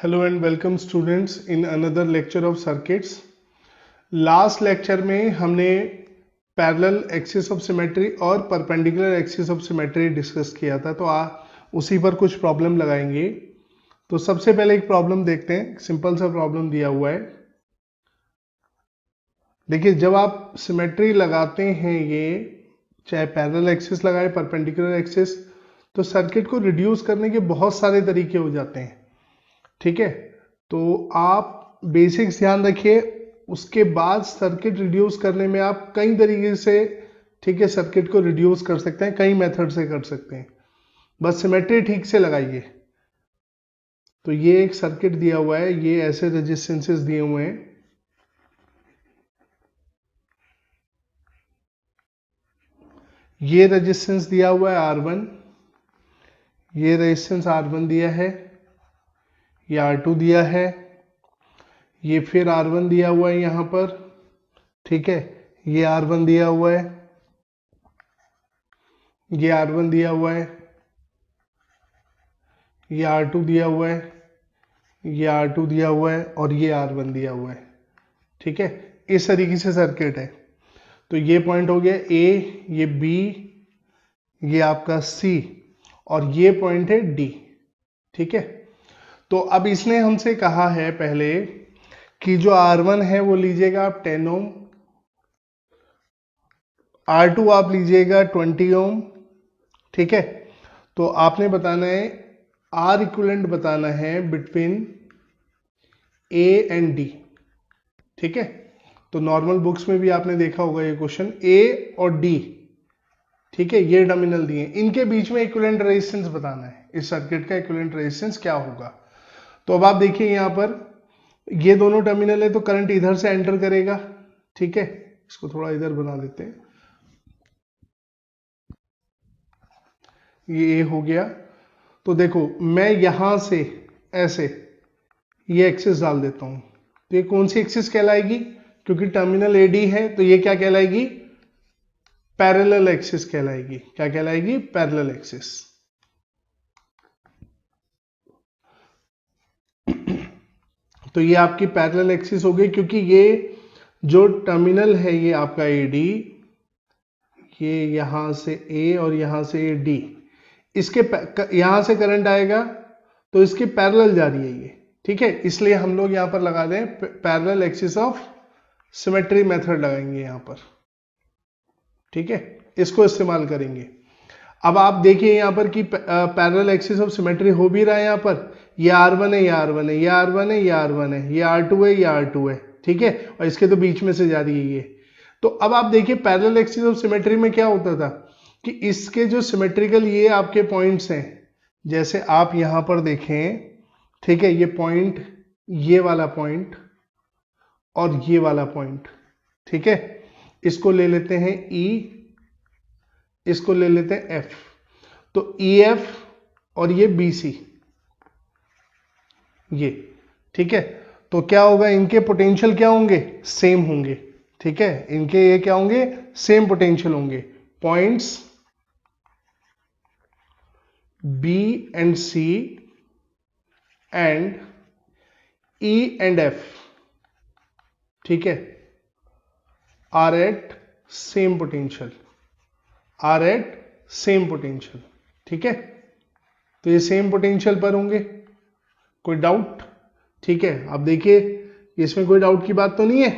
Hello and welcome students in another lecture of circuits. Last lecture में हमने parallel axis of symmetry और perpendicular axis of symmetry discuss किया था, तो उसी पर कुछ प्रॉब्लम लगाएंगे। तो सबसे पहले एक प्रॉब्लम देखते हैं, सिंपल सा प्रॉब्लम दिया हुआ है। देखिए, जब आप सिमेट्री लगाते हैं, ये चाहे पैरेलल एक्सिस लगाए परपेंडिकुलर एक्सिस, तो सर्किट को रिड्यूस करने के बहुत सारे तरीके हो जाते हैं। ठीक है, तो आप बेसिक्स ध्यान रखिए। उसके बाद सर्किट रिड्यूस करने में आप कई तरीके से, ठीक है, सर्किट को रिड्यूस कर सकते हैं, कई मेथड से कर सकते हैं। बस सिमेट्री ठीक से लगाइए। तो ये एक सर्किट दिया हुआ है, ये ऐसे रेजिस्टेंसेस दिए हुए हैं। ये रेजिस्टेंस दिया हुआ है R1, ये रेजिस्टेंस R1 दिया है, ये R2 दिया है, ये फिर R1 दिया हुआ है यहां पर। ठीक है, ये R1 दिया हुआ है, ये R1 दिया हुआ है, ये R2 दिया हुआ है, ये R2 दिया हुआ है और ये R1 दिया हुआ है। ठीक है, इस तरीके से सर्किट है। तो ये पॉइंट हो गया A, ये B, ये आपका C और ये पॉइंट है D। ठीक है, तो अब इसने हमसे कहा है पहले कि जो R1 है वो लीजिएगा आप 10 ओम, R2 आप लीजिएगा 20 ओम। ठीक है, तो आपने बताना है R इक्विवेलेंट बताना है बिटवीन A एंड D। ठीक है, तो नॉर्मल बुक्स में भी आपने देखा होगा ये क्वेश्चन, A और D, ठीक है, ये टर्मिनल दिए, इनके बीच में इक्विवेलेंट रेजिस्टेंस बताना है। इस सर्किट का इक्विवेलेंट रेजिस्टेंस क्या होगा। तो अब आप देखिए यहां पर ये दोनों टर्मिनल है, तो करंट इधर से एंटर करेगा। ठीक है, इसको थोड़ा इधर बना देते हैं, ये A हो गया। तो देखो, मैं यहां से ऐसे ये एक्सिस डाल देता हूं, तो ये कौन सी एक्सिस कहलाएगी? क्योंकि टर्मिनल AD है, तो ये क्या कहलाएगी? पैरेलल एक्सिस कहलाएगी। क्या कहलाएगी? Parallel axis. तो ये आपकी पैरेलल एक्सिस हो गई, क्योंकि ये जो टर्मिनल है ये आपका AD, ये यहां से A और यहां से D, इसके यहां से करंट आएगा तो इसके पैरेलल जा रही है ये। ठीक है, इसलिए हम लोग यहां पर लगा दें parallel axis of symmetry method लगाएंगे यहां पर। ठीक है, इसको इस्तेमाल करेंगे। अब आप देखिए यहां पर कि पैरेलल एक्सिस ऑफ सिमेट्री हो भी रहा है। यहां पर ये R1 है, ये R1 है, ये R1 है, ये R1 है, ये R2 है, ये R2 है। ठीक है, और इसके तो बीच में से जा रही है ये। तो अब आप देखिए पैरेलल एक्सिस ऑफ सिमेट्री में क्या होता था कि इसके जो सिमेट्रिकल ये आपके पॉइंट्स हैं, जैसे आप यहां पर देखें, ठीक है, ये पॉइंट, ये वाला पॉइंट और ये वाला पॉइंट। ठीक है, इसको ले लेते हैं E, इसको ले लेते हैं F। तो EF और ये BC, ये, ठीक है, तो क्या होगा? इनके पोटेंशियल क्या होंगे? सेम होंगे। ठीक है, इनके ये क्या होंगे? सेम पोटेंशियल होंगे। Points B and C and E and F, ठीक है, are at same potential, are at same potential. ठीक है, तो ये सेम पोटेंशियल पर होंगे। कोई डाउट? ठीक है, अब देखिए इसमें कोई डाउट की बात तो नहीं है,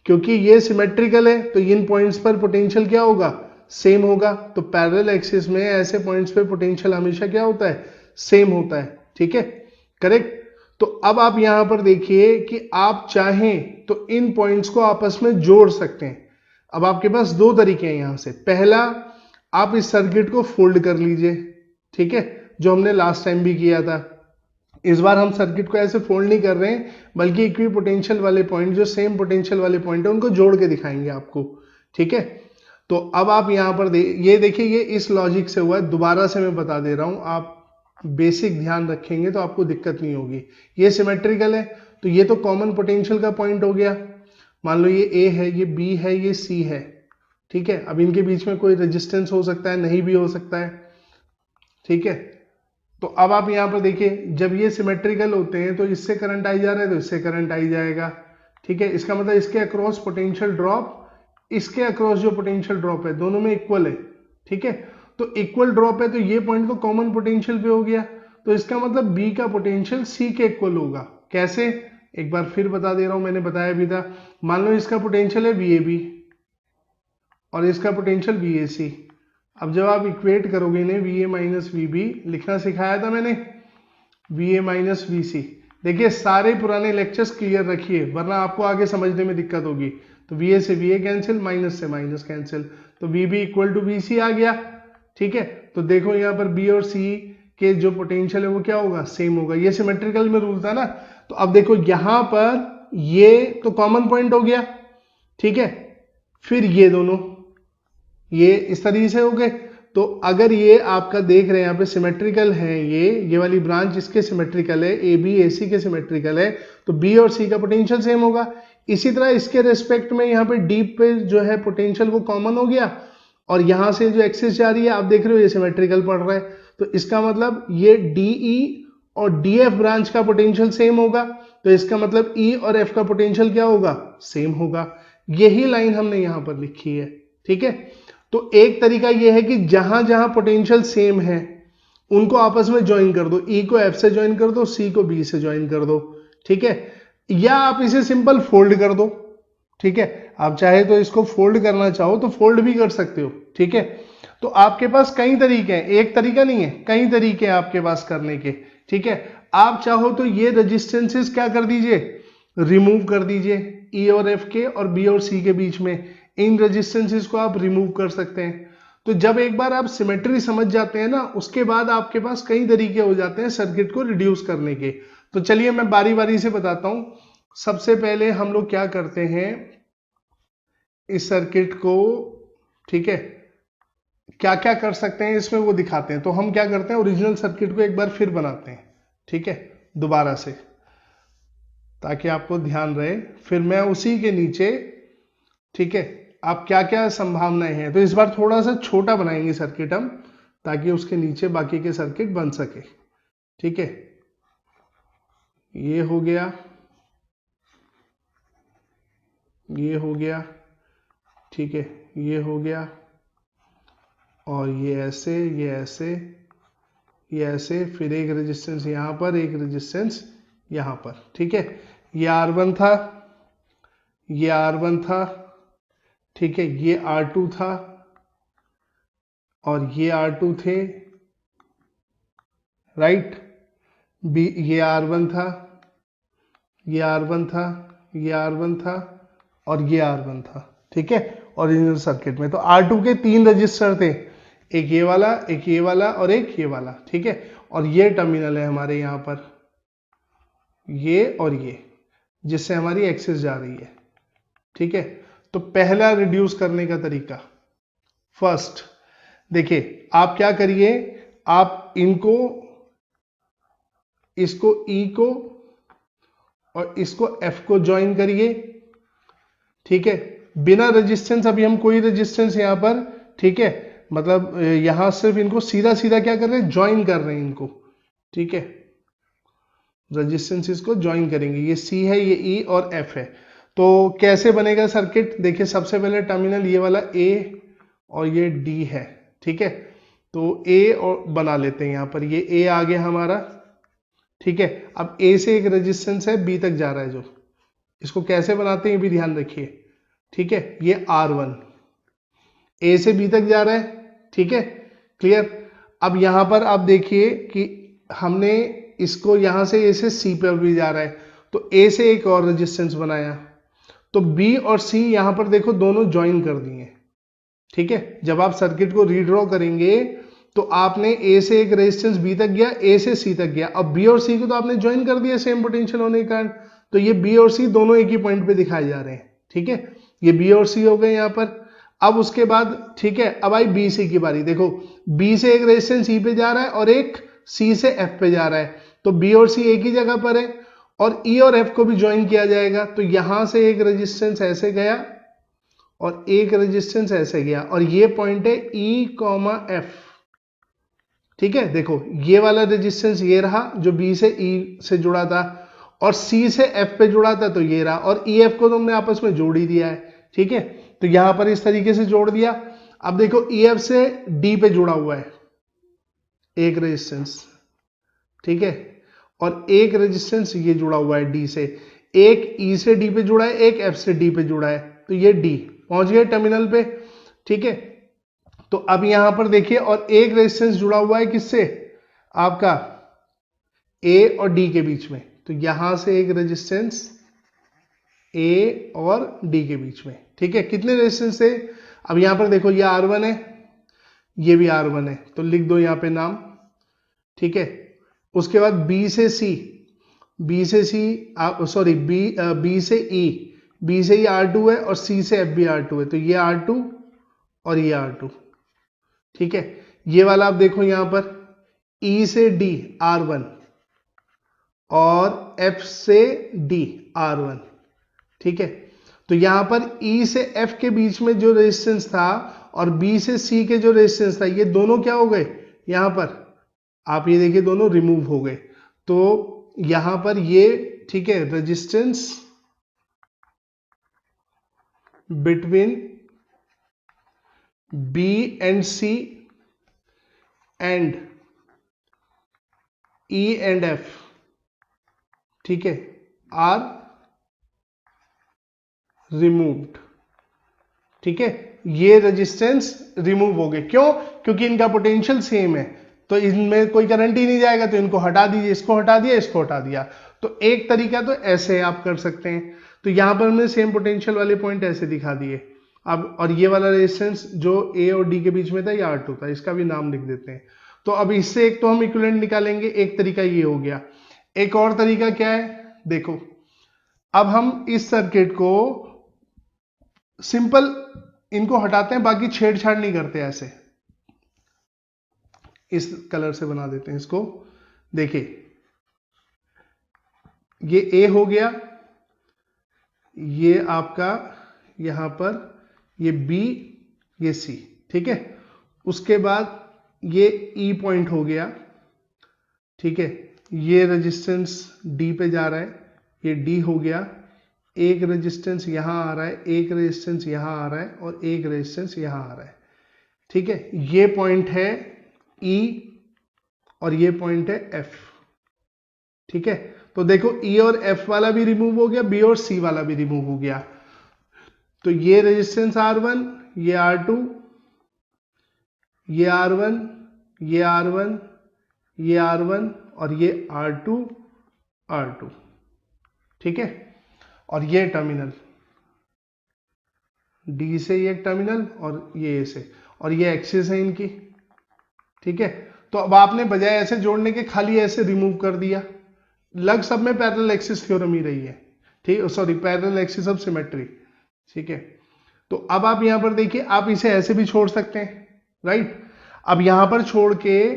क्योंकि ये सिमेट्रिकल है, तो इन पॉइंट्स पर पोटेंशियल क्या होगा? सेम होगा। तो पैरेलल एक्सिस में ऐसे पॉइंट्स पे पोटेंशियल हमेशा क्या होता है? सेम होता है। ठीक है, करेक्ट। तो अब आप यहां पर देखिए कि आप चाहें तो इन पॉइंट्स को आपस में जोड़ सकते हैं। अब आपके पास दो तरीके हैं यहां से। पहला, आप इस सर्किट को फोल्ड कर लीजिए। ठीक है, जो हमने लास्ट टाइम भी किया था। इस बार हम सर्किट को ऐसे फोल्ड नहीं कर रहे हैं, बल्कि इक्वी पोटेंशियल वाले पॉइंट, जो सेम पोटेंशियल वाले पॉइंट है, उनको जोड़ के दिखाएंगे आपको। ठीक है, तो अब आप यहां पर ये देखिए, ये इस लॉजिक से हुआ है। दोबारा से मैं बता दे रहा हूं, आप बेसिक ध्यान रखेंगे तो आपको दिक्कत नहीं होगी। ये सिमेट्रिकल है, तो ये तो कॉमन पोटेंशियल का पॉइंट हो गया। मान लो ये A है, ये B है, ये C है। ठीक है, अब इनके बीच में कोई रेजिस्टेंस हो सकता है, नहीं भी हो सकता है। ठीक है, तो अब आप यहाँ पर देखिए, जब ये सिमेट्रिकल होते हैं तो इससे करंट आई जा रहा है तो इससे करंट आई जाएगा, ठीक है। इसका मतलब इसके अक्रॉस पोटेंशियल ड्रॉप, इसके अक्रॉस जो पोटेंशियल ड्रॉप है दोनों में इक्वल है, ठीक है। तो इक्वल ड्रॉप है तो ये पॉइंट तो कॉमन पोटेंशियल पे हो गया, तो इसका मतलब बी का पोटेंशियल सी के इक्वल होगा। कैसे, एक बार फिर बता दे रहा हूं, मैंने बताया भी था। मान लो इसका पोटेंशियल है VAB और इसका पोटेंशियल VAC। अब जब आप इक्वेट करोगे इन्हें, VA माइनस VB लिखना सिखाया था मैंने, VA माइनस VC। देखिए सारे पुराने लेक्चर्स क्लियर रखिए वरना आपको आगे समझने में दिक्कत होगी। तो VA से VA कैंसिल, माइनस से माइनस कैंसिल, तो VB इक्वल टू VC आ गया, ठीक है। तो देखो यहाँ पर B और C के जो पोटेंशियल है वो क्या होगा, सेम होगा। ये सिमेट्रिकल में रूल था ना। तो अब देखो यहां पर ये तो कॉमन पॉइंट हो गया, ठीक है। फिर ये दोनों ये इस तरीके से हो गए। तो अगर ये आपका देख रहे हैं यहाँ पे सिमेट्रिकल है, ये वाली ब्रांच इसके सिमेट्रिकल है, AB AC के सिमेट्रिकल है, तो B और C का पोटेंशियल सेम होगा। इसी तरह इसके रेस्पेक्ट में यहाँ पे डीप पे जो है पोटेंशियल वो कॉमन हो गया, और यहां से जो एक्सिस जा रही है आप देख रहे हो ये सिमेट्रिकल पड़ रहा है, तो इसका मतलब ये DE और DF ब्रांच का पोटेंशियल सेम होगा, तो इसका मतलब E और F का पोटेंशियल क्या होगा, सेम होगा। यही लाइन हमने यहां पर लिखी है, ठीक है। तो एक तरीका यह है कि जहां जहां पोटेंशियल सेम है उनको आपस में ज्वाइन कर दो, E को F से ज्वाइन कर दो, C को B से ज्वाइन कर दो, ठीक है। या आप इसे सिंपल फोल्ड कर दो, ठीक है। आप चाहे तो इसको फोल्ड करना चाहो तो फोल्ड भी कर सकते हो, ठीक है। तो आपके पास कई तरीके हैं, एक तरीका नहीं है, कई तरीके हैं आपके पास करने के, ठीक है। आप चाहो तो ये रेजिस्टेंसेस क्या कर दीजिए, रिमूव कर दीजिए, E और F के और B और C के बीच में इन रेजिस्टेंसेस को आप रिमूव कर सकते हैं। तो जब एक बार आप सिमेट्री समझ जाते हैं ना, उसके बाद आपके पास कई तरीके हो जाते हैं सर्किट को रिड्यूस करने के। तो चलिए मैं बारी बारी से बताता हूं। सबसे पहले हम लोग क्या करते हैं, इस सर्किट को, ठीक है, क्या क्या कर सकते हैं इसमें वो दिखाते हैं। तो हम क्या करते हैं, ओरिजिनल सर्किट को एक बार फिर बनाते हैं, ठीक है, दोबारा से, ताकि आपको ध्यान रहे। फिर मैं उसी के नीचे, ठीक है, आप क्या क्या संभावनाएं हैं, तो इस बार थोड़ा सा छोटा बनाएंगे सर्किट हम, ताकि उसके नीचे बाकी के सर्किट बन सके, ठीक है। ये हो गया, ये हो गया, ठीक है, ये हो गया, और ये ऐसे, ये ऐसे, ये ऐसे, फिर एक रेजिस्टेंस यहां पर, एक रेजिस्टेंस यहां पर, ठीक है। ये R1 था, ये R1 था, ठीक है, ये R2 था और ये R2 थे, राइट। ये R1 था, ये R1 था, ये R1 था और ये R1 था, ठीक है, ओरिजिनल सर्किट में। तो R2 के 3 रजिस्टर थे, एक ये वाला, एक ये वाला और एक ये वाला, ठीक है। और ये टर्मिनल है हमारे यहां पर, ये और ये, जिससे हमारी एक्सिस जा रही है, ठीक है। तो पहला रिड्यूस करने का तरीका, फर्स्ट देखिए, आप क्या करिए, आप इनको, इसको E को और इसको F को ज्वाइन करिए, ठीक है, बिना रेजिस्टेंस। अभी हम कोई रेजिस्टेंस यहां पर, ठीक है, मतलब यहां सिर्फ इनको सीधा सीधा क्या कर रहे हैं, ज्वाइन कर रहे हैं इनको, ठीक है। रेजिस्टेंस इसको ज्वाइन करेंगे, ये C है, ये E और F है। तो कैसे बनेगा सर्किट, देखिए सबसे पहले टर्मिनल ये वाला A और ये D है, ठीक है। तो A और बना लेते हैं यहां पर, ये A आ गया हमारा, ठीक है। अब A से एक रेजिस्टेंस है B तक जा रहा है जो, इसको कैसे बनाते हैं ये भी ध्यान रखिए, ठीक है। ये R1 A से B तक जा रहा है, ठीक है, क्लियर। अब यहां पर आप देखिए कि हमने इसको यहां से A से C पर भी जा रहा है, तो A से एक और रेजिस्टेंस बनाया, तो B और C यहां पर देखो दोनों ज्वाइन कर दिए, ठीक है। जब आप सर्किट को रीड्रॉ करेंगे तो आपने A से एक रेजिस्टेंस B तक गया, A से C तक गया, अब B और C को तो आपने ज्वाइन कर दिया सेम पोटेंशियल होने के कारण, तो ये B और C दोनों एक ही पॉइंट पे दिखाए जा रहे हैं, ठीक है। ये B और C हो गए यहां पर। अब उसके बाद, ठीक है, अब आई B C की बारी, देखो B से एक रेजिस्टेंस E पे जा रहा है और एक C से F पे जा रहा है, तो B और C एक ही जगह पर है और E और F को भी ज्वाइन किया जाएगा, तो यहां से एक रेजिस्टेंस ऐसे गया और एक रेजिस्टेंस ऐसे गया, और ये पॉइंट है E, F, ठीक है, देखो ये वाला रेजिस्टेंस ये रहा जो बी से ई से जुड़ा था, और सी से एफ पे जुड़ा था तो ये रहा, और ई एफ को तुमने आपस में जोड़ ही दिया है। ठीक है, तो यहां पर इस तरीके से जोड़ दिया। अब देखो ई एफ से डी पे जुड़ा हुआ है एक रेजिस्टेंस, ठीक है, और एक रेजिस्टेंस ये जुड़ा हुआ है डी से, एक ई से डी पे जुड़ा है, एक एफ से डी पे जुड़ा है, तो ये डी पहुंच गए टर्मिनल पे। ठीक है, तो अब यहां पर देखिए, और एक रेजिस्टेंस जुड़ा हुआ है किससे, आपका ए और डी के बीच में, तो यहां से एक रेजिस्टेंस ए और डी के बीच में। ठीक है, कितने रेजिस्टेंस थे, अब यहां पर देखो ये R1 है, ये भी R1 है, तो लिख दो यहां पे नाम। ठीक है, उसके बाद बी से सी, बी से सी सॉरी बी से ई, बी से ई R2 है, और सी से एफ भी R2 है, तो ये R2 और ये R2। ठीक है, ये वाला आप देखो यहां पर ई से डी R1 और एफ से डी R1। ठीक है, तो यहां पर ई से एफ के बीच में जो रेजिस्टेंस था और बी से सी के जो रेजिस्टेंस था, ये दोनों क्या हो गए, यहां पर आप ये देखिए दोनों रिमूव हो गए। तो यहां पर ये, ठीक है, resistance between B and C and E and F, ठीक है, आर रिमूव्ड। ठीक है, ये रेजिस्टेंस रिमूव हो गए, क्यों, क्योंकि इनका पोटेंशियल सेम है, तो इनमें कोई करंट ही नहीं जाएगा, तो इनको हटा दीजिए, इसको हटा दिया, इसको हटा दिया। तो एक तरीका तो ऐसे आप कर सकते हैं। तो यहां पर हमने सेम पोटेंशियल वाले पॉइंट ऐसे दिखा दिए। अब और ये वाला रेजिस्टेंस जो ए और डी के बीच में था ये R2 था, इसका भी नाम लिख देते हैं। तो अब इससे एक तो हम इक्विवेलेंट निकालेंगे, एक तरीका ये हो गया। एक और तरीका क्या है, देखो अब हम इस सर्किट को सिंपल इनको हटाते हैं, बाकी छेड़छाड़ नहीं करते, ऐसे इस कलर से बना देते हैं इसको। देखिए ये ए हो गया, ये आपका यहां पर ये बी, ये सी। ठीक है, उसके बाद ये ई पॉइंट हो गया। ठीक है, ये रेजिस्टेंस डी पे जा रहा है, ये डी हो गया, एक रेजिस्टेंस यहां आ रहा है, एक रेजिस्टेंस यहां आ रहा है, और एक रेजिस्टेंस यहां आ रहा है। ठीक है, ये पॉइंट है ई और ये पॉइंट है एफ। ठीक है, तो देखो ई और एफ वाला भी रिमूव हो गया, बी और सी वाला भी रिमूव हो गया। तो ये रेजिस्टेंस R1, ये R2, ये R1, ये R1, ये R1 और ये R2, R2। ठीक है, और ये टर्मिनल डी से ये एक टर्मिनल और ये ए से, और ये एक्सिस है इनकी। ठीक है, तो अब आपने बजाय ऐसे जोड़ने के खाली ऐसे रिमूव कर दिया। लग सब में पैरेलल एक्सिस थ्योरम ही रही है, ठीक, sorry parallel axis of symmetry. ठीक है, तो अब आप यहां पर देखिए, आप इसे ऐसे भी छोड़ सकते हैं, राइट। अब यहां पर छोड़ के,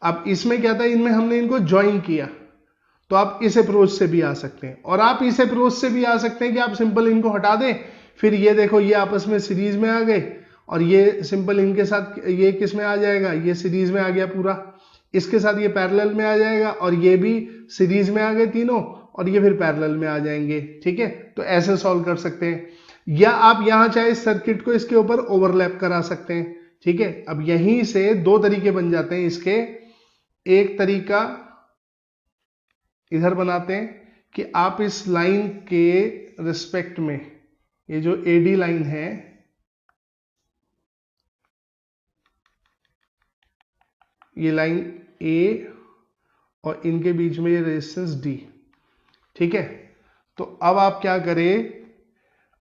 अब इसमें क्या था, इनमें हमने इनको ज्वाइन किया, तो आप इस अप्रोच से भी आ सकते हैं, और आप इस अप्रोच से भी आ सकते हैं कि आप सिंपल इनको हटा दें, फिर ये देखो ये आपस में सीरीज में आ गए, और ये सिंपल इनके साथ ये किस में आ जाएगा, ये सीरीज में आ गया पूरा, इसके साथ ये पैरेलल में आ जाएगा, और ये भी सीरीज में आ गए तीनों, और ये फिर पैरेलल में आ जाएंगे। ठीक है, तो ऐसे सॉल्व कर सकते हैं, या आप यहां चाहे इस सर्किट को इसके ऊपर ओवरलैप करा सकते हैं। ठीक है, अब यहीं से दो तरीके बन जाते हैं इसके। एक तरीका इधर बनाते हैं कि आप इस लाइन के रिस्पेक्ट में, ये जो एडी लाइन है, ये लाइन ए और इनके बीच में ये रेजिस्टेंस डी। ठीक है, तो अब आप क्या करें,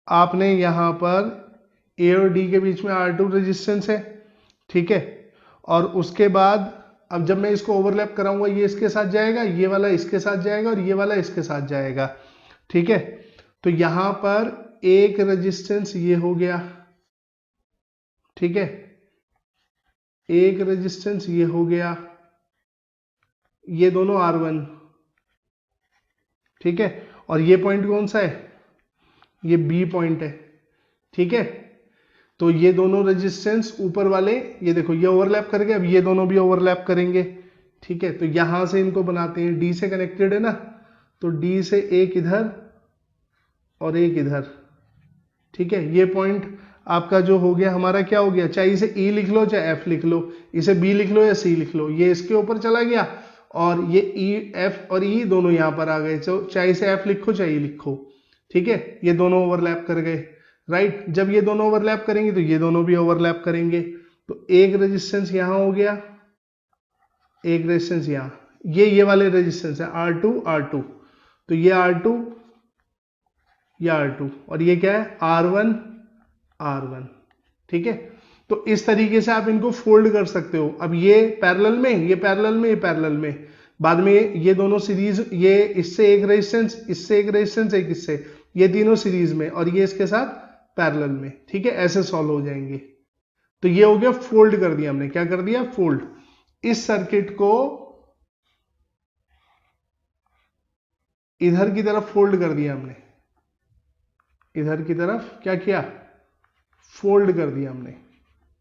आपने यहां पर ए और डी के बीच में R2 रेजिस्टेंस है। ठीक है, और उसके बाद अब जब मैं इसको ओवरलैप कराऊंगा, ये इसके साथ जाएगा, ये वाला इसके साथ जाएगा, और ये वाला इसके साथ जाएगा। ठीक है, तो यहां पर एक रेजिस्टेंस ये हो गया। ठीक है, एक रेजिस्टेंस ये हो गया, ये दोनों R1। ठीक है, और ये पॉइंट कौन सा है, ये बी पॉइंट है। ठीक है, तो ये दोनों रेजिस्टेंस ऊपर वाले, ये देखो ये ओवरलैप कर गए, अब ये दोनों भी ओवरलैप करेंगे। ठीक है, तो यहां से इनको बनाते हैं, डी से कनेक्टेड है ना, तो डी से एक इधर और एक इधर। ठीक है, ये पॉइंट आपका जो हो गया हमारा क्या हो गया, चाहे इसे ई लिख लो चाहे एफ लिख लो, इसे बी लिख लो या सी लिख लो, ये इसके ऊपर चला गया और ये ई, एफ और ई दोनों यहां पर आ गए, तो चाहे इसे एफ लिखो चाहे ई लिखो। ठीक है, ये दोनों ओवरलैप कर गए, राइट। जब ये दोनों ओवरलैप करेंगे तो ये दोनों भी ओवरलैप करेंगे, तो एक रेजिस्टेंस यहां हो गया, एक रेजिस्टेंस यहां, ये वाले रेजिस्टेंस है R2 R2, तो ये R2 या R2 और ये क्या है R1 R1। ठीक है, तो इस तरीके से आप इनको फोल्ड कर सकते हो। अब ये पैरेलल में, ये पैरेलल में, ये पैरेलल में, बाद में ये दोनों सीरीज, ये इससे एक रेजिस्टेंस, इससे एक रेजिस्टेंस, एक इससे, ये तीनों सीरीज में और ये इसके साथ पैरेलल में। ठीक है, ऐसे सॉल्व हो जाएंगे। तो ये हो गया, फोल्ड कर दिया हमने, क्या कर दिया, फोल्ड। इस सर्किट को इधर की तरफ फोल्ड कर दिया हमने, इधर की तरफ क्या किया, फोल्ड कर दिया हमने।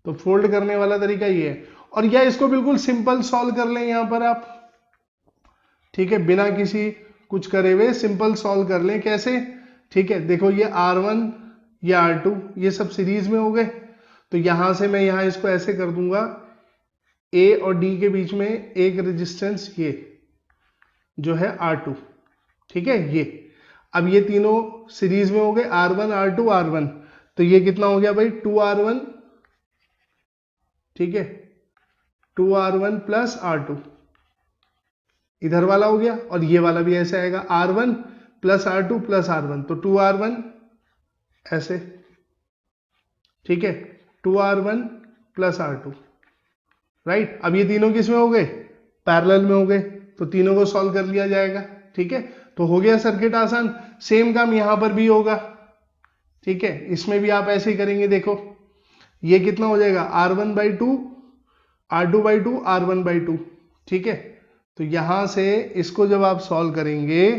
तो फोल्ड करने वाला तरीका ये है, और या इसको बिल्कुल सिंपल सॉल्व कर लें यहां पर आप। ठीक है, बिना किसी कुछ करे हुए सिंपल सॉल्व कर लें, कैसे, ठीक है, देखो ये R1 ये R2 ये सब सीरीज में हो गए, तो यहां से मैं यहां इसको ऐसे कर दूंगा, A और D के बीच में एक रेजिस्टेंस ये जो है R2। ठीक है, ये अब ये तीनों सीरीज में हो गए, R1 R2 R1, तो ये कितना हो गया भाई, 2R1। ठीक है, 2R1 प्लस R2 इधर वाला हो गया, और ये वाला भी ऐसे आएगा, R1 plus R2 plus R1, तो 2R1 ऐसे। ठीक है, 2R1 प्लस R2, राइट। अब ये तीनों किस में हो गए, पैरेलल में हो गए, तो तीनों को सॉल्व कर लिया जाएगा। ठीक है, तो हो गया सर्किट आसान। सेम काम यहां पर भी होगा। ठीक है, इसमें भी आप ऐसे ही करेंगे, देखो ये कितना हो जाएगा, R1/2 R2/2 R1/2। ठीक है, तो यहां से इसको जब आप सॉल्व करेंगे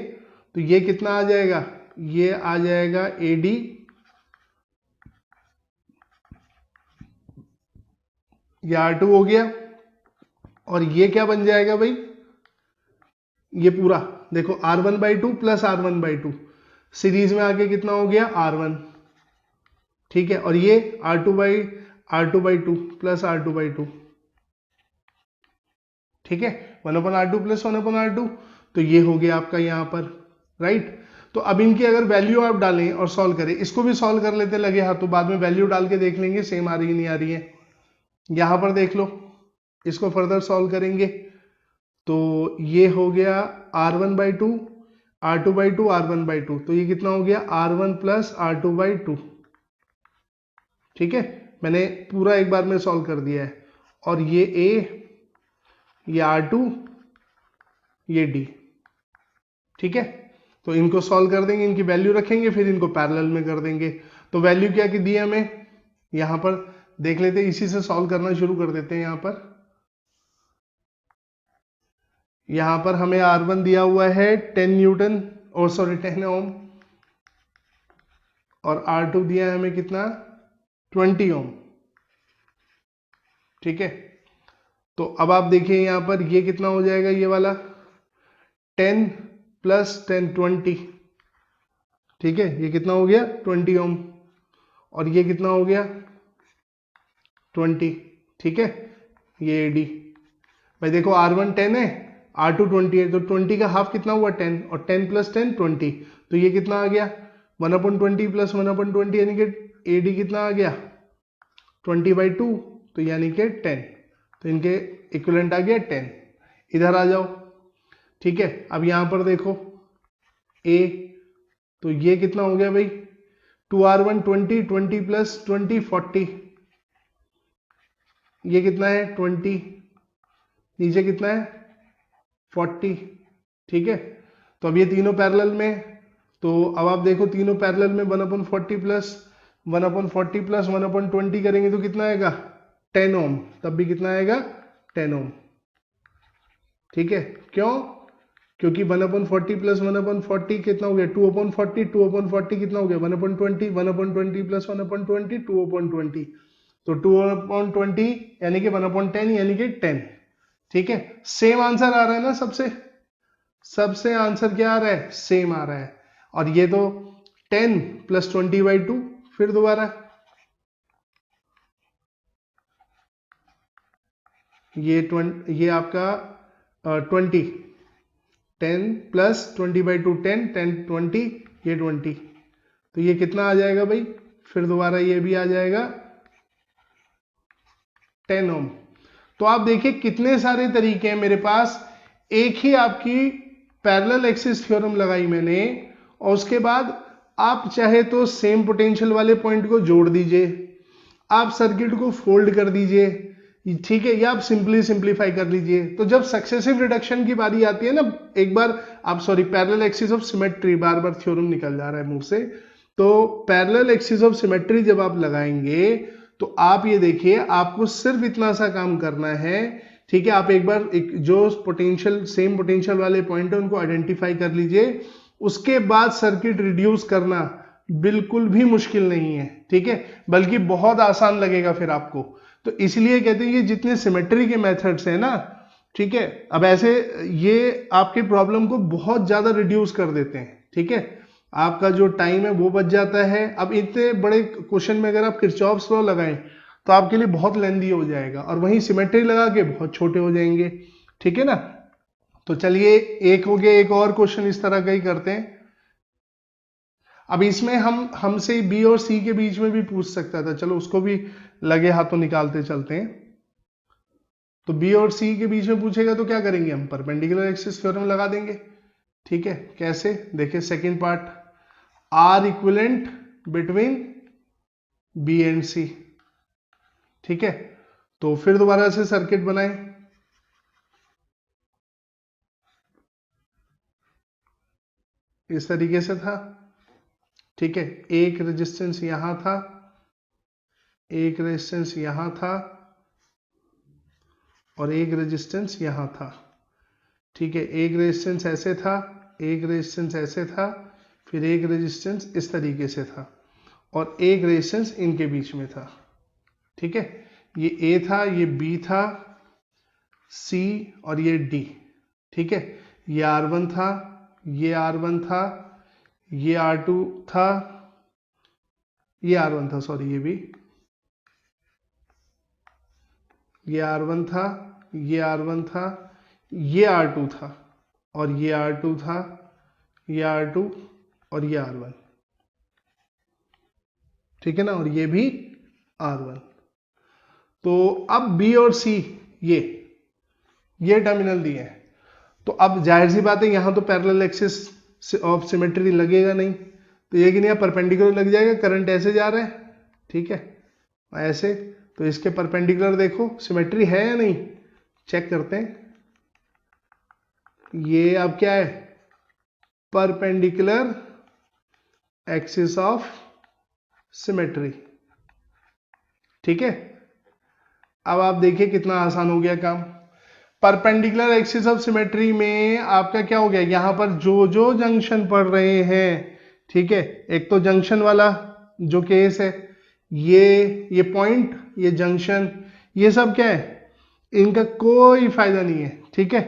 तो ये कितना आ जाएगा, ये आ जाएगा AD, ये R2 हो गया, और ये क्या बन जाएगा भाई, ये पूरा देखो R1/2 प्लस R1/2 सीरीज में आके कितना हो गया, R1। ठीक है, और ये R2/2 प्लस R2/2। ठीक है, 1/R2 प्लस 1/R2, तो ये हो गया आपका यहां पर, राइट। तो अब इनकी अगर वैल्यू आप डालें और सॉल्व करें, इसको भी सॉल्व कर लेते लगे हाथ, तो बाद में वैल्यू डाल के देख लेंगे सेम आ रही है नहीं आ रही है। यहां पर देख लो, इसको फर्दर सॉल्व करेंगे, तो ये हो गया R1/2 R2/2 R1/2, तो ये कितना हो गया, R1 प्लस R2/2। ठीक है, मैंने पूरा एक बार में सॉल्व कर दिया है, और ये A, ये R2, ये D। ठीक है, तो इनको सॉल्व कर देंगे, इनकी वैल्यू रखेंगे, फिर इनको पैरेलल में कर देंगे। तो वैल्यू क्या की दी हमें, यहां पर देख लेते हैं, इसी से सॉल्व करना शुरू कर देते हैं। यहां पर हमें R1 दिया हुआ है 10 न्यूटन, और सॉरी 10 ओम, और R2 दिया है हमें कितना, 20 ओम। ठीक है, तो अब आप देखिए यहां पर ये कितना हो जाएगा, ये वाला 10 प्लस 10 20। ठीक है, ये कितना हो गया, 20 ओम, और ये कितना हो गया, 20। ठीक है, ये AD भाई, देखो R1 10 है, R2 20 है, तो 20 का हाफ कितना हुआ, 10, और 10 प्लस 10 20, तो ये कितना आ गया, 1/20 प्लस 1/20, यानी कि AD कितना आ गया, 20/2, तो यानी कि 10, तो इनके इक्विवेलेंट आ गया 10। इधर आ जाओ। ठीक है, अब यहां पर देखो A, तो ये कितना हो गया भाई, 2R1 20, 20 प्लस 20 40, ये कितना है 20, नीचे कितना है 40। ठीक है, तो अब ये तीनों पैरेलल में, तो अब आप देखो तीनों पैरेलल में 1/40 प्लस 1/40 प्लस 1/20 करेंगे तो कितना आएगा, 10 ओम, तब भी कितना आएगा, 10 ओम। ठीक है, क्यों, क्योंकि 1/40 प्लस 1/40 कितना हो गया 2/40, 2/40 कितना हो गया 1/20, 1/20 प्लस 1/20 2/20, तो 2/20 यानी कि 1/10 यानी कि 10। ठीक है, सेम आंसर आ रहा है ना, सबसे आंसर क्या आ रहा है, सेम आ रहा है। और ये तो 10 प्लस 20/2, फिर दोबारा ये आपका 20, 10 प्लस 20/2 10, 10 20, ये 20, तो ये कितना आ जाएगा भाई, फिर दोबारा ये भी आ जाएगा 10 ओम। तो आप देखिए कितने सारे तरीके हैं मेरे पास। एक ही आपकी पैरेलल एक्सिस थ्योरम लगाई मैंने, और उसके बाद आप चाहे तो सेम पोटेंशियल वाले पॉइंट को जोड़ दीजिए, आप सर्किट को फोल्ड कर दीजिए, ठीक है, या आप सिंपली सिंप्लीफाई कर लीजिए। तो जब सक्सेसिव रिडक्शन की बारी आती है ना, एक बार आप sorry parallel axis of symmetry, bar bar theorem निकल जा रहा है मुंह से, तो पैरेलल एक्सिस ऑफ सिमेट्री जब आप लगाएंगे तो आप ये देखिए, आपको सिर्फ इतना सा काम करना है, ठीक है, आप एक बार जो पोटेंशियल सेम पोटेंशियल वाले पॉइंट है उनको आइडेंटिफाई कर लीजिए, उसके बाद सर्किट रिड्यूस करना बिल्कुल भी मुश्किल नहीं है, ठीक है, बल्कि बहुत आसान लगेगा फिर आपको। तो इसलिए कहते हैं ये जितने सिमेट्री के मेथड्स हैं ना, ठीक है, अब ऐसे ये आपके प्रॉब्लम को बहुत ज्यादा रिड्यूस कर देते हैं, ठीक है, आपका जो टाइम है वो बच जाता है। अब इतने बड़े क्वेश्चन में अगर आप किरचॉफ्स लॉ लगाएं तो आपके लिए बहुत लेंदी हो जाएगा, और वहीं सिमेट्री लगा के बहुत छोटे हो जाएंगे, ठीक है ना। तो चलिए एक हो गया, एक और क्वेश्चन इस तरह का ही करते हैं। अब इसमें हमसे बी और सी के बीच में भी पूछ सकता था, चलो उसको भी लगे हाथों निकालते चलते हैं। तो बी और सी के बीच में पूछेगा तो क्या करेंगे, हम परपेंडिकुलर एक्सिस थ्योरम लगा देंगे, ठीक है। कैसे, देखिए second part, are equivalent between B and C, ठीक है। तो फिर दोबारा से सर्किट बनाएं, इस तरीके से था, ठीक है, एक रेजिस्टेंस यहां था, एक रेजिस्टेंस यहां था, और एक रेजिस्टेंस यहां था, ठीक है, एक रेजिस्टेंस ऐसे था, एक रेजिस्टेंस ऐसे था, फिर एक रेजिस्टेंस इस तरीके से था, और एक रेजिस्टेंस इनके बीच में था, ठीक है। ये ए था, ये बी था, सी और ये डी, ठीक है। ये R1 था, ये R1 था, ये R2 था, ये R1 था, सॉरी, ये R1 था, ये R1 था, ये R2 था, और ये R2 था, ये R2 और ये R1, ठीक है ना, और ये भी R1। तो अब B और C ये टर्मिनल दिए हैं, तो अब जाहिर सी बात है यहां तो पैरेलल एक्सिस ऑफ सिमेट्री लगेगा नहीं, तो ये कि नहीं परपेंडिकुलर लग जाएगा, करंट ऐसे जा रहा है, ठीक है, ऐसे, तो इसके परपेंडिकुलर देखो सिमेट्री है या नहीं, चेक करते हैं। ये अब क्या है, परपेंडिकुलर एक्सिस ऑफ सिमेट्री, ठीक है। अब आप देखिए कितना आसान हो गया काम। परपेंडिकुलर एक्सिस ऑफ सिमेट्री में आपका क्या हो गया, यहां पर जो जो जंक्शन पड़ रहे हैं, ठीक है, एक तो जंक्शन वाला जो केस है, ये पॉइंट, ये जंक्शन, ये सब क्या है, इनका कोई फायदा नहीं है, ठीक है।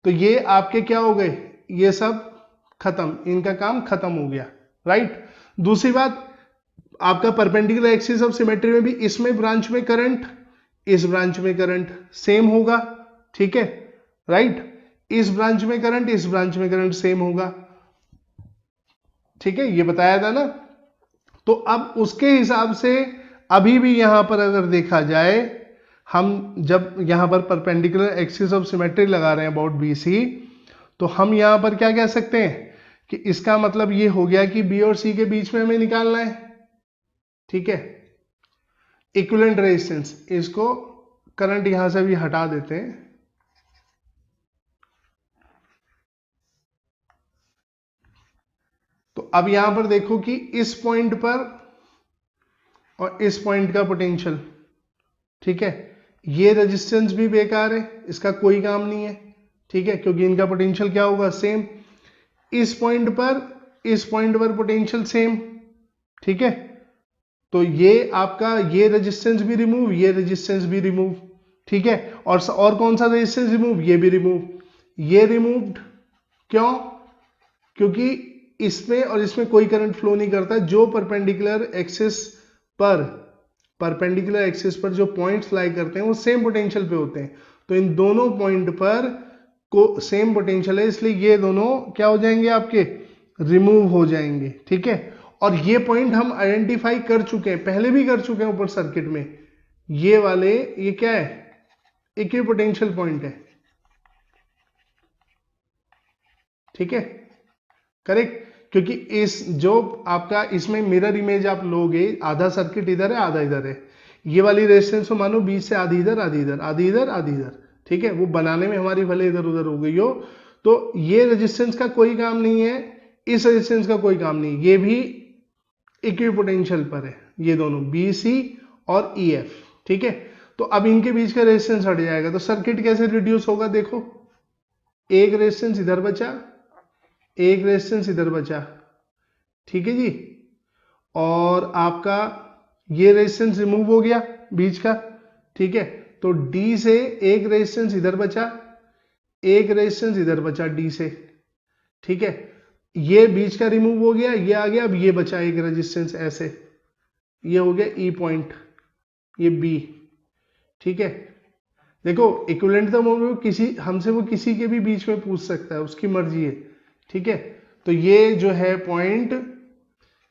तो ये आपके क्या हो गए, ये सब खत्म, इनका काम खत्म हो गया, राइट। दूसरी बात, आपका परपेंडिकुलर एक्सिस ऑफ सिमेट्री में भी इसमें ब्रांच में करंट, इस ब्रांच में करंट सेम होगा, ठीक है, राइट, इस ब्रांच में करंट, इस ब्रांच में करंट सेम होगा, ठीक है, ये बताया था ना। तो अब उसके हिसाब से अभी भी यहां पर अगर देखा जाए, हम जब यहां पर परपेंडिकुलर एक्सिस ऑफ सिमेट्री लगा रहे हैं अबाउट BC, तो हम यहां पर क्या कह सकते हैं कि इसका मतलब ये हो गया कि B और C के बीच में हमें निकालना है, ठीक है, इक्विवेलेंट रेजिस्टेंस। इसको करंट यहां से भी हटा देते हैं, तो अब यहां पर देखो कि इस पॉइंट पर और इस पॉइंट का पोटेंशियल, ठीक है, ये रेजिस्टेंस भी बेकार है, इसका कोई काम नहीं है, ठीक है, क्योंकि इनका पोटेंशियल क्या होगा, सेम। इस पॉइंट पर पोटेंशियल सेम, ठीक है। तो ये आपका ये रेजिस्टेंस भी रिमूव, ये रेजिस्टेंस भी रिमूव, ठीक है। और कौन सा रेजिस्टेंस रिमूव, ये भी रिमूव, ये रिमूव्ड। क्यों? क्योंकि इसमें और इसमें कोई करंट फ्लो नहीं करता। जो परपेंडिकुलर एक्सिस पर जो पॉइंट्स लाई करते हैं वो सेम पोटेंशियल पे होते हैं। तो इन दोनों पॉइंट पर को सेम पोटेंशियल है, इसलिए ये दोनों क्या हो जाएंगे, आपके रिमूव हो जाएंगे, ठीक है। और ये पॉइंट हम आइडेंटिफाई कर चुके हैं, पहले भी कर चुके हैं ऊपर सर्किट में। ये वाले, ये क्या है, इक्विपोटेंशियल पॉइंट है, ठीक है, करेक्ट। क्योंकि इस जो आपका इसमें मिरर इमेज आप लोगे, आधा सर्किट इधर है आधा इधर है। ये वाली रेजिस्टेंस को मानो बीच से आधी इधर आधी इधर आधी इधर आधी इधर, ठीक है। वो बनाने में हमारी भले इधर उधर हो गई हो, तो ये रेजिस्टेंस का कोई काम नहीं है, इस रेजिस्टेंस का कोई काम नहीं, ये भी इक्विपोटेंशियल पर है, ये दोनों बी सी और ई एफ, ठीक है। तो अब इनके बीच का रेजिस्टेंस हट जाएगा, तो सर्किट कैसे रिड्यूस होगा, देखो, एक रेजिस्टेंस इधर बचा, एक रेजिस्टेंस इधर बचा, ठीक है जी। और आपका ये रेजिस्टेंस रिमूव हो गया बीच का, ठीक है। तो डी से एक रेजिस्टेंस इधर बचा, एक रेजिस्टेंस इधर बचा डी से, ठीक है। ये बीच का रिमूव हो गया, ये आ गया, अब ये बचा एक रेजिस्टेंस ऐसे, ये हो गया ई पॉइंट, ये बी, ठीक है। देखो इक्विवेलेंट तो वो किसी हमसे वो किसी के भी बीच में पूछ सकता है, उसकी मर्जी है, ठीक है। तो ये जो है पॉइंट,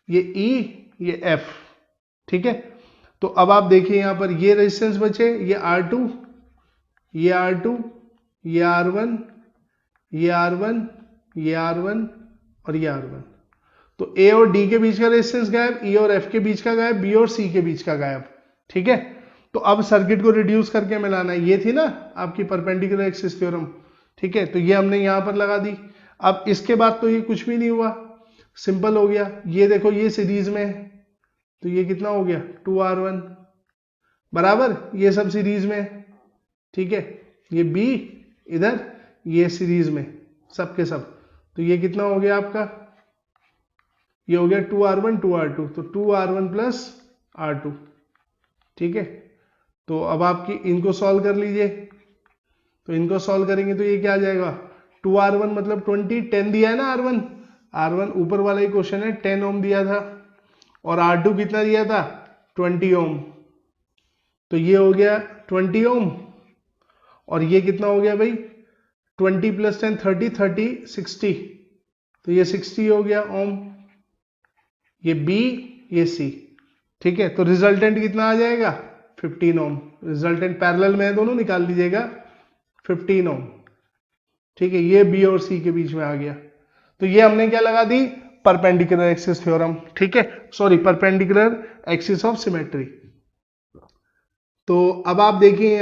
ये ई, ये एफ, ठीक है। तो अब आप देखिए यहां पर ये रेजिस्टेंस बचे, ये R2, ये R2, ये R1, ये R1, ये R1 और ये R1। तो ए और डी के बीच का रेजिस्टेंस गायब, ई और एफ के बीच का गायब, बी और सी के बीच का गायब, ठीक है। तो अब सर्किट को रिड्यूस करके मिलाना है, ये थी ना आपकी परपेंडिकुलर एक्सिस थ्योरम, ठीक है। तो ये हमने यहां पर लगा दी। अब इसके बाद तो ये कुछ भी नहीं हुआ, सिंपल हो गया। ये देखो ये सीरीज में है, तो ये कितना हो गया 2R1 बराबर, ये सब सीरीज में है, ठीक है। ये बी इधर, ये सीरीज में सब के सब, तो ये कितना हो गया आपका, ये हो गया 2R1 2R2, तो 2R1 प्लस R2, ठीक है। तो अब आपकी इनको सॉल्व कर लीजिए, तो इनको सॉल्व करेंगे तो ये क्या आ जाएगा, 2R1 मतलब 20, 10 दिया है ना R1, R1 ऊपर वाला ही क्वेश्चन है, 10 ओम दिया था, और R2 कितना दिया था 20 ओम, तो ये हो गया 20 ओम, और ये कितना हो गया भाई 20 प्लस 10 30 30 60, तो ये 60 हो गया ओम, ये बी ये सी, ठीक है। तो रिजल्टेंट कितना आ जाएगा 15 ओम, रिजल्टेंट पैरेलल में है दोनों, निकाल लीजिएगा 15 ओम, ठीक है। ये बी और सी के बीच में आ गया, तो ये हमने क्या लगा दी, परपेंडिकुलर एक्सिस थ्योरम, ठीक है, sorry perpendicular axis of symmetry. तो अब आप देखिए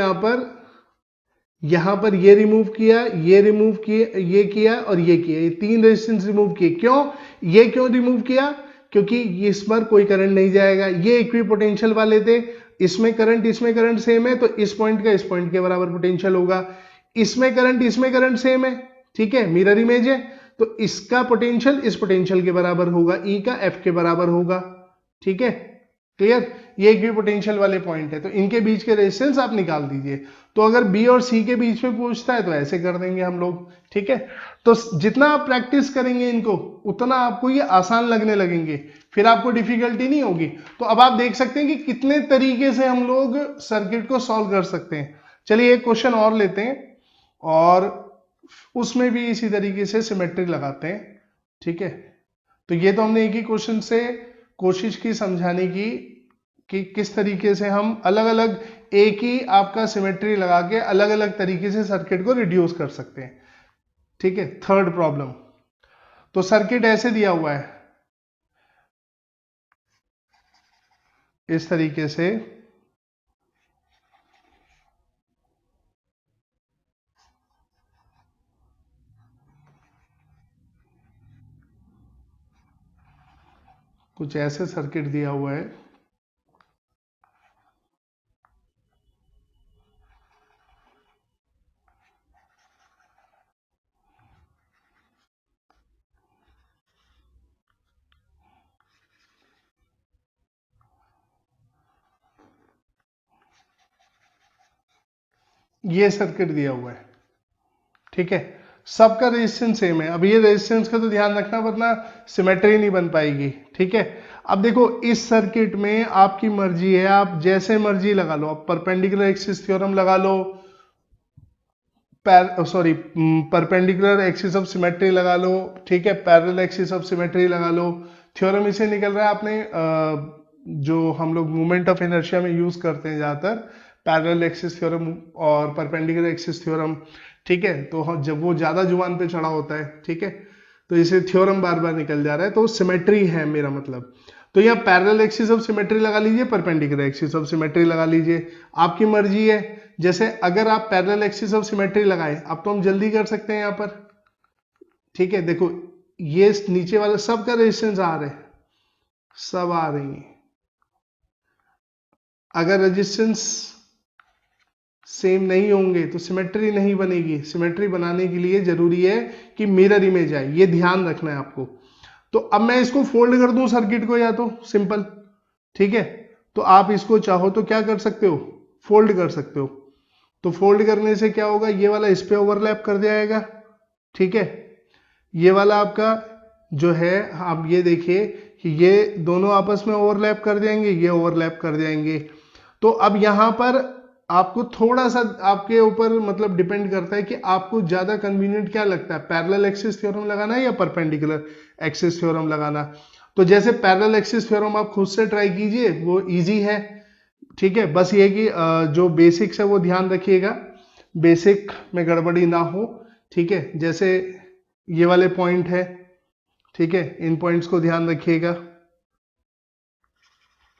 यहां पर ये रिमूव किया, ये रिमूव किया, ये किया और ये किया, ये तीन रेजिस्टेंस रिमूव किए। क्यों, ये क्यों रिमूव किया, क्योंकि इस पर कोई करंट नहीं जाएगा, ये इक्विपोटेंशियल वाले थे, इसमें करंट सेम है, तो इस पॉइंट का इस पॉइंट के बराबर पोटेंशियल होगा, इसमें करंट सेम है, ठीक है, मिरर इमेज है, तो इसका पोटेंशियल इस पोटेंशियल के बराबर होगा, ई का एफ के बराबर होगा, ठीक है, क्लियर। ये इक्विपोटेंशियल वाले पॉइंट है, तो इनके बीच के रेजिस्टेंस आप निकाल दीजिए। तो अगर बी और सी के बीच में पूछता है तो ऐसे कर देंगे हम लोग, ठीक है। तो जितना आप प्रैक्टिस करेंगे इनको, उतना आपको ये आसान लगने लगेंगे, फिर आपको डिफिकल्टी नहीं होगी। तो अब आप देख सकते हैं कि कितने तरीके से हम लोग सर्किट को सॉल्व कर सकते हैं। चलिए एक क्वेश्चन और लेते हैं, और उसमें भी इसी तरीके से सिमेट्री लगाते हैं, ठीक है। तो ये तो हमने एक ही क्वेश्चन से कोशिश की समझाने की कि किस तरीके से हम अलग अलग एक ही आपका सिमेट्री लगा के अलग अलग तरीके से सर्किट को रिड्यूस कर सकते हैं, ठीक है। थर्ड प्रॉब्लम, तो सर्किट ऐसे दिया हुआ है इस तरीके से, कुछ ऐसे सर्किट दिया हुआ है, ये सर्किट दिया हुआ है, ठीक है, सबका रेजिस्टेंस सेम है। अब ये रेजिस्टेंस का तो ध्यान रखना वरना सिमेट्री नहीं बन पाएगी, ठीक है। अब देखो इस सर्किट में आपकी मर्जी है, आप जैसे मर्जी लगा लो, आप परपेंडिकुलर एक्सिस थ्योरम लगा लो, परपेंडिकुलर एक्सिस ऑफ सिमेट्री लगा लो, ठीक है, पैरेलल एक्सिस ऑफ सिमेट्री लगा लो। थ्योरम इसे निकल रहा है आपने जो हम लोग मोमेंट ऑफ इनर्शिया में यूज करते हैं ज्यादातर, पैरेलल एक्सिस थ्योरम और परपेंडिकुलर एक्सिस थ्योरम, ठीक है। तो जब वो ज्यादा जुबान पे चढ़ा होता है, ठीक है, तो इसे थ्योरम बार बार निकल जा रहा है, तो सिमेट्री है मेरा मतलब। तो यहाँ पैरेलल एक्सिस ऑफ सिमेट्री लगा लीजिए, परपेंडिकुलर एक्सिस ऑफ सिमेट्री लगा लीजिए, आपकी मर्जी है। जैसे अगर आप पैरेलल एक्सिस ऑफ सिमेट्री लगाए, अब तो हम जल्दी कर सकते हैं यहाँ पर, ठीक है। देखो ये नीचे वाले सब का रेजिस्टेंस आ रहे हैं, सब आ रही है। अगर रेजिस्टेंस सेम नहीं होंगे तो सिमेट्री नहीं बनेगी। सिमेट्री बनाने के लिए जरूरी है कि मिरर इमेज आए, ये ध्यान रखना है आपको। तो अब मैं इसको फोल्ड कर दूं सर्किट को, या तो सिंपल, ठीक है, तो आप इसको चाहो तो क्या कर सकते हो, फोल्ड कर सकते हो। तो फोल्ड करने से क्या होगा, ये वाला इस पे ओवरलैप कर जाएगा, ठीक है। ये वाला आपका जो है, आप ये देखिए कि ये दोनों आपस में ओवरलैप कर जाएंगे, ये ओवरलैप कर जाएंगे। तो अब यहां पर आपको थोड़ा सा आपके ऊपर मतलब डिपेंड करता है कि आपको ज्यादा कन्वीनियंट क्या लगता है, पैरेलल एक्सिस थ्योरम लगाना है या परपेंडिकुलर एक्सिस थ्योरम लगाना। तो जैसे पैरेलल एक्सिस थ्योरम आप खुद से ट्राई कीजिए, वो इजी है, ठीक है। बस ये कि जो बेसिक्स है वो ध्यान रखिएगा, बेसिक में गड़बड़ी ना हो, ठीक है। जैसे ये वाले पॉइंट है, ठीक है, इन पॉइंट्स को ध्यान रखिएगा।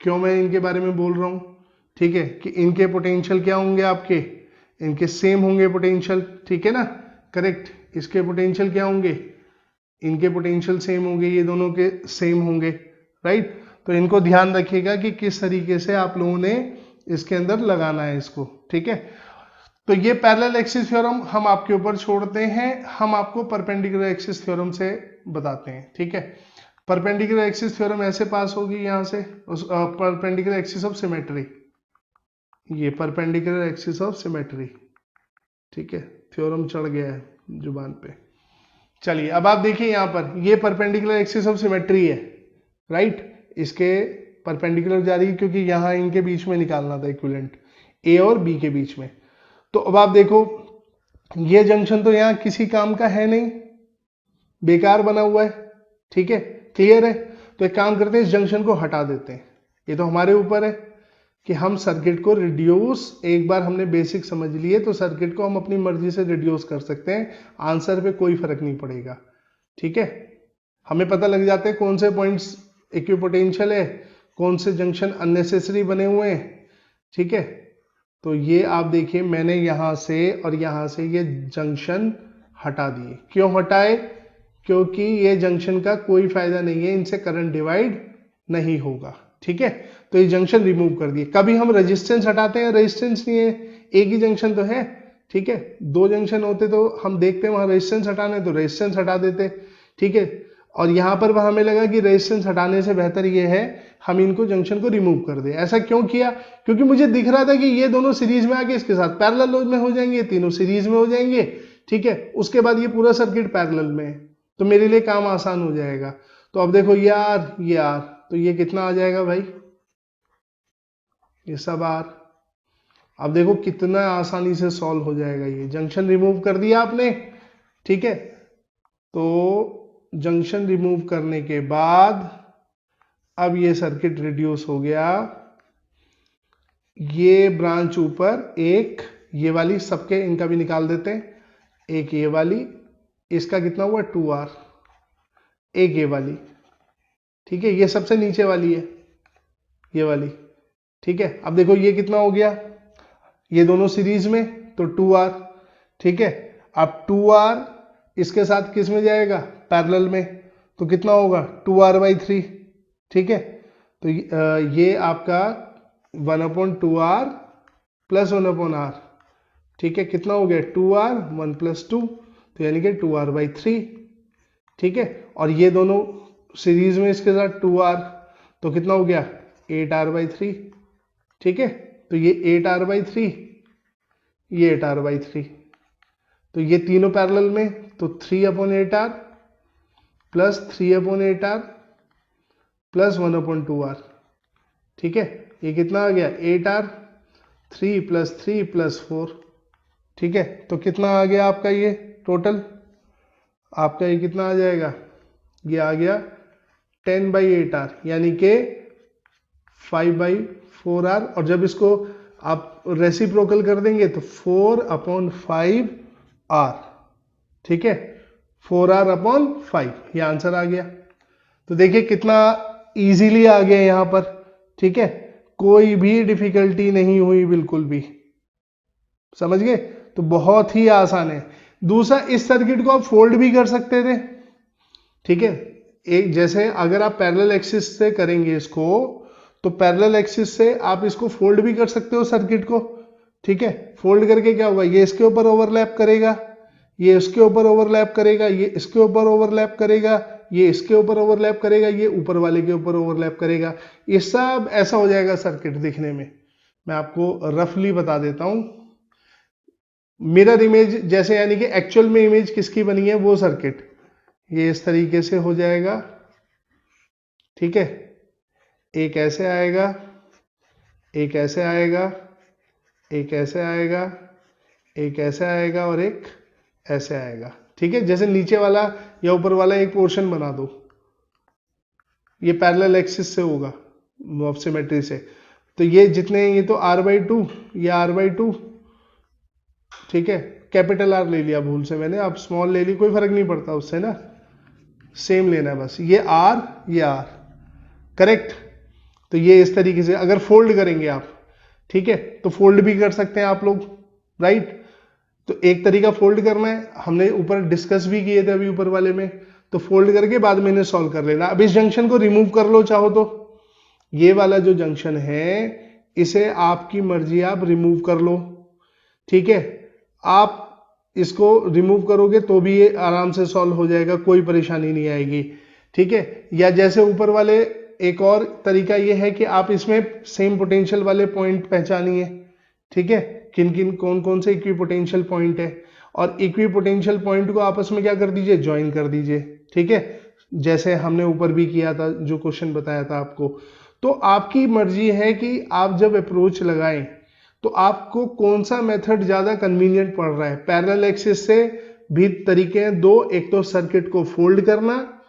क्यों मैं इनके बारे में बोल रहा हूं, ठीक है, कि इनके पोटेंशियल क्या होंगे आपके, इनके सेम होंगे पोटेंशियल, ठीक है ना, करेक्ट। इसके पोटेंशियल क्या होंगे, इनके पोटेंशियल सेम होंगे, ये दोनों के सेम होंगे, राइट। तो इनको ध्यान रखिएगा कि किस तरीके से आप लोगों ने इसके अंदर लगाना है इसको, ठीक है। तो ये पैरेलल एक्सिस थ्योरम हम आपके ऊपर छोड़ते हैं, हम आपको परपेंडिकुलर एक्सिस थ्योरम से बताते हैं, ठीक है। परपेंडिकुलर एक्सिस थ्योरम ऐसे पास होगी यहां से, परपेंडिकुलर एक्सिस ऑफ सिमेट्री, ये परपेंडिकुलर एक्सिस ऑफ सिमेट्री, ठीक है, थ्योरम चढ़ गया है जुबान पे। चलिए अब आप देखिए यहां पर, ये परपेंडिकुलर एक्सिस ऑफ सिमेट्री है, राइट, इसके परपेंडिकुलर जा रही है क्योंकि यहां इनके बीच में निकालना था इक्विवेलेंट, ए और बी के बीच में। तो अब आप देखो ये जंक्शन तो यहां किसी काम का है नहीं, बेकार बना हुआ है, ठीक है, क्लियर है। तो एक काम करते हैं, इस जंक्शन को हटा देते हैं, ये तो हमारे ऊपर है कि हम सर्किट को रिड्यूस, एक बार हमने बेसिक समझ लिए तो सर्किट को हम अपनी मर्जी से रिड्यूस कर सकते हैं, आंसर पे कोई फर्क नहीं पड़ेगा, ठीक है। हमें पता लग जाते हैं कौन से पॉइंट्स इक्विपोटेंशियल है, कौन से जंक्शन अननेसेसरी बने हुए हैं, ठीक है। तो ये आप देखिए मैंने यहां से और यहां से ये जंक्शन हटा दिए। क्यों हटाए, क्योंकि ये जंक्शन का कोई फायदा नहीं है, इनसे करंट डिवाइड नहीं होगा, ठीक है। तो ये जंक्शन रिमूव कर दिए। कभी हम रेजिस्टेंस हटाते हैं, रेजिस्टेंस नहीं है, एक ही जंक्शन तो है, ठीक है। दो जंक्शन होते तो हम देखते हैं वहां रेजिस्टेंस हटाने, तो रेजिस्टेंस हटा देते, ठीक है। और यहां पर हमें लगा कि रेजिस्टेंस हटाने से बेहतर ये है हम इनको जंक्शन को रिमूव कर दे। ऐसा क्यों किया, क्योंकि मुझे दिख रहा था कि ये दोनों सीरीज में आके इसके साथ पैरेलल में हो जाएंगे, तीनों सीरीज में हो जाएंगे, ठीक है। उसके बाद ये पूरा सर्किट पैरेलल में है, तो मेरे लिए काम आसान हो जाएगा। तो अब देखो ये आर, ये आर, तो ये कितना आ जाएगा भाई, ये सब आर। अब देखो कितना आसानी से सॉल्व हो जाएगा, ये जंक्शन रिमूव कर दिया आपने, ठीक है। तो जंक्शन रिमूव करने के बाद अब ये सर्किट रिड्यूस हो गया, ये ब्रांच ऊपर एक, ये वाली सबके इनका भी निकाल देते हैं, एक ये वाली, इसका कितना हुआ 2R, एक ये वाली, ठीक है, ये सबसे नीचे वाली है ये वाली, ठीक है। अब देखो ये कितना हो गया, ये दोनों सीरीज में तो 2R, ठीक है। अब 2R इसके साथ किस में जाएगा, पैरेलल में, तो कितना होगा 2R/3, ठीक है। तो ये आपका 1/2R प्लस 1/R, ठीक है, कितना हो गया 2R 1 + 2, तो यानी कि 2R/3, ठीक है। और ये दोनों सीरीज में इसके साथ 2R, तो कितना हो गया 8R/3, ठीक है। तो ये 8R/3, ये 8r/3। तो ये तीनों पैरेलल में, तो 3/8r plus 3/8r plus 1/2r। ठीक है, ये कितना आ गया 8r, 3 + 3 + 4। ठीक है, तो कितना आ गया आपका ये टोटल, आपका ये कितना आ जाएगा, ये आ गया 10/8r यानी कि 5/4r। और जब इसको आप रेसिप्रोकल कर देंगे तो 4/5r। ठीक है, 4r/5, ये आंसर आ गया। तो देखिए कितना इजीली आ गया यहां पर। ठीक है, कोई भी डिफिकल्टी नहीं हुई बिल्कुल भी, समझ गए। तो बहुत ही आसान है। दूसरा, इस सर्किट को आप फोल्ड भी कर सकते थे। ठीक है, एक जैसे अगर आप पैरेलल एक्सिस से करेंगे इसको, तो पैरेलल एक्सिस से आप इसको फोल्ड भी कर सकते हो सर्किट को। ठीक है, फोल्ड करके क्या होगा, ये इसके ऊपर ओवरलैप करेगा, ये इसके ऊपर ओवरलैप करेगा, ये इसके ऊपर ओवरलैप करेगा, ये इसके ऊपर ओवरलैप करेगा, ये ऊपर वाले के ऊपर ओवरलैप करेगा। ये सब ऐसा हो जाएगा सर्किट दिखने में। मैं आपको रफली बता देता हूं। मिरर इमेज जैसे, यानी कि एक्चुअल में इमेज किसकी बनी है वो सर्किट, ये इस तरीके से हो जाएगा। ठीक है, एक ऐसे आएगा, एक ऐसे आएगा, एक ऐसे आएगा, एक ऐसे आएगा और एक ऐसे आएगा। ठीक है, जैसे नीचे वाला या ऊपर वाला एक पोर्शन बना दो, ये पैरेलल एक्सिस से होगा ऑफ सिमेट्री से। तो ये जितने, ये तो r/2, ये r/2। ठीक है, कैपिटल R ले लिया भूल से मैंने, आप स्मॉल ले ली, कोई फर्क नहीं पड़ता उससे ना, सेम लेना है बस। ये R, ये R, करेक्ट। तो ये इस तरीके से अगर फोल्ड करेंगे आप, ठीक है, तो फोल्ड भी कर सकते हैं आप लोग, राइट। तो एक तरीका फोल्ड करना है, हमने ऊपर डिस्कस भी किए थे अभी ऊपर वाले में। तो फोल्ड करके बाद में इन्हें सॉल्व कर लेना। अब इस जंक्शन को रिमूव कर लो चाहो तो, ये वाला जो जंक्शन है इसे आपकी मर्जी आप रिमूव कर लो। ठीक है, आप इसको रिमूव करोगे तो भी ये आराम से सॉल्व हो जाएगा, कोई परेशानी नहीं आएगी। ठीक है, या जैसे ऊपर वाले, एक और तरीका ये है कि आप इसमें सेम पोटेंशियल वाले पॉइंट पहचानिए। ठीक है, किन किन कौन कौन से इक्वी पोटेंशियल पॉइंट है, और इक्वी पोटेंशियल पॉइंट को आपस में क्या कर दीजिए, ज्वाइन कर दीजिए। ठीक है, जैसे हमने ऊपर भी किया था, जो क्वेश्चन बताया था आपको। तो आपकी मर्जी है कि आप जब अप्रोच लगाएं तो आपको कौन सा मेथड ज्यादा कन्वीनियंट पड़ रहा है। पैरेलल एक्सिस से भी तरीके हैं दो, एक तो सर्किट को फोल्ड करना,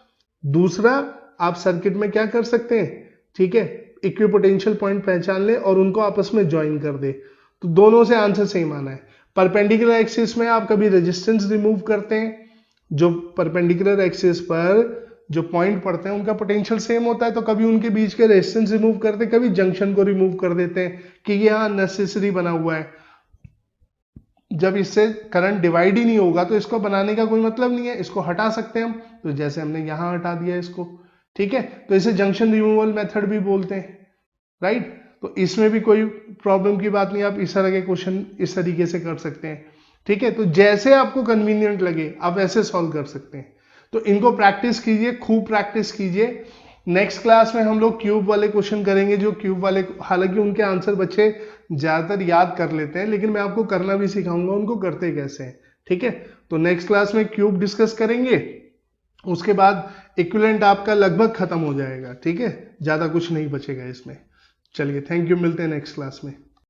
दूसरा आप सर्किट में क्या कर सकते हैं, ठीक है, इक्विपोटेंशियल पॉइंट पहचान ले और उनको आपस में ज्वाइन कर दे। तो दोनों से आंसर सेम आना है। परपेंडिकुलर एक्सिस में आप कभी रेजिस्टेंस रिमूव करते हैं, जो परपेंडिकुलर एक्सिस पर जो पॉइंट पड़ते हैं उनका पोटेंशियल सेम होता है, तो कभी उनके बीच के रेजिस्टेंस रिमूव करते हैं, कभी जंक्शन को रिमूव कर देते हैं कि ये अननेसेसरी बना हुआ है। जब इससे करंट डिवाइड ही नहीं होगा तो इसको बनाने का कोई मतलब नहीं है, इसको हटा सकते हैं हम। तो जैसे हमने यहां हटा दिया इसको, ठीक है, तो इसे जंक्शन रिमूवल मेथड भी बोलते हैं, राइट। तो इसमें भी कोई प्रॉब्लम की बात नहीं, आप इस तरह के क्वेश्चन इस तरीके से कर सकते हैं। ठीक है, तो जैसे आपको कन्वीनियंट लगे आप वैसे सॉल्व कर सकते हैं। तो इनको प्रैक्टिस कीजिए, खूब प्रैक्टिस कीजिए। नेक्स्ट क्लास में हम लोग क्यूब वाले क्वेश्चन करेंगे, जो क्यूब वाले हालांकि उनके आंसर बच्चे ज्यादातर याद कर लेते हैं, लेकिन मैं आपको करना भी सिखाऊंगा उनको करते कैसे हैं। ठीक है, तो नेक्स्ट क्लास में क्यूब डिस्कस करेंगे, उसके बाद इक्विवेलेंट आपका लगभग खत्म हो जाएगा। ठीक है, ज्यादा कुछ नहीं बचेगा इसमें। चलिए, थैंक यू, मिलते हैं नेक्स्ट क्लास में।